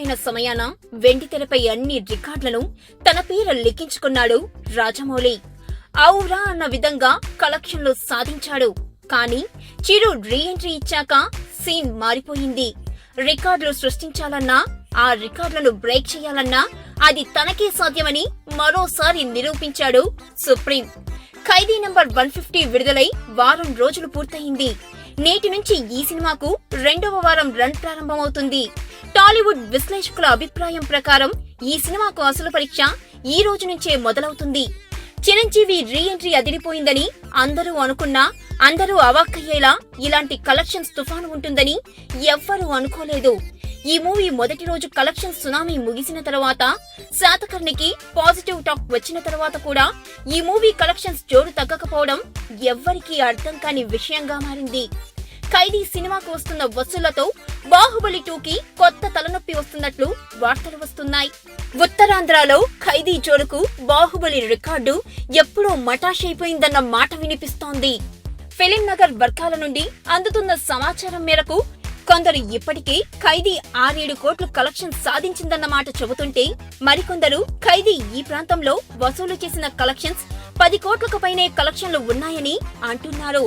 విడుదలైన సమయాన వెండితెరపై అన్ని రికార్డులను తన పేరు లిఖించుకున్నాడు రాజమౌళి. ఔరా అన్న విధంగా కలెక్షన్లు సాధించాడు. కానీ చిరు రీ ఎంట్రీ ఇచ్చాక సీన్ మారిపోయింది. రికార్డులు సృష్టించాలన్నా, ఆ రికార్డులను బ్రేక్ చేయాలన్నా అది తనకే సాధ్యమని మరోసారి నిరూపించాడు సుప్రీం. ఖైదీ నంబర్ 150 విడుదలై వారం రోజులు పూర్తయింది. నేటి నుంచి ఈ సినిమాకు 2వ వారం రన్ ప్రారంభమవుతుంది. టాలీవుడ్ విశ్లేషకుల అభిప్రాయం ప్రకారం ఈ సినిమాకు అసలు పరీక్ష ఈ రోజు నుంచే మొదలవుతుంది. చిరంజీవి రీ ఎంట్రీ అదిరిపోయిందని అందరూ అనుకున్నా, అందరూ అవాక్కయ్యేలా ఇలాంటి కలెక్షన్స్ తుఫాను ఉంటుందని ఎవ్వరూ అనుకోలేదు. ఈ మూవీ మొదటి రోజు కలెక్షన్ సునామీ ముగిసిన తర్వాత, శాతకర్ణికి పాజిటివ్ టాక్ వచ్చిన తర్వాత కూడా ఈ మూవీ కలెక్షన్స్ జోరు తగ్గకపోవడం ఎవ్వరికీ అర్థం కాని విషయంగా మారింది. ఖైదీ సినిమాకు వస్తున్న వసూళ్లతో బాహుబలి 2కి కొత్త తలనొప్పి వస్తున్నట్లు వార్తలు వస్తున్నాయి. ఉత్తరాంధ్రలో ఖైదీ జోరుకు బాహుబలి రికార్డు ఎప్పుడో మటాష్ అయిపోయిందన్న మాట వినిపిస్తోంది. ఫిలిం నగర్ వర్గాల నుండి అందుతున్న సమాచారం మేరకు కొందరు ఇప్పటికే ఖైదీ 6-7 కోట్లు కలెక్షన్ సాధించిందన్న మాట చెబుతుంటే, మరికొందరు ఖైదీ ఈ ప్రాంతంలో వసూలు చేసిన కలెక్షన్స్ 10 కోట్లకు పైనే కలెక్షన్లు ఉన్నాయని అంటున్నారు.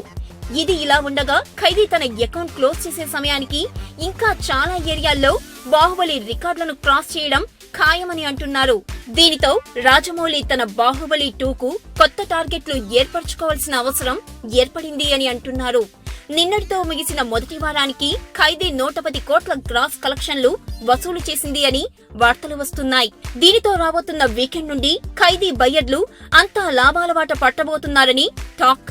ఇది ఇలా ఉండగా ఖైదీ తన అకౌంట్ క్లోజ్ చేసే సమయానికి ఇంకా చాలా ఏరియాల్లో బాహుబలి రికార్డులను క్రాస్ చేయడం ఖాయమని అంటున్నారు. దీనితో రాజమౌళి తన బాహుబలి 2కు కొత్త టార్గెట్లు ఏర్పరచుకోవాల్సిన అవసరం ఏర్పడింది అని అంటున్నారు. నిన్నటితో ముగిసిన మొదటి వారానికి ఖైదీ 110 కోట్ల గ్రాస్ కలెక్షన్లు వసూలు చేసింది అని వార్తలు వస్తున్నాయి. దీనితో రాబోతున్న వీకెండ్ నుండి ఖైదీ బయ్యర్లు అంతా లాభాల బాట పట్టబోతున్నారని టాక్.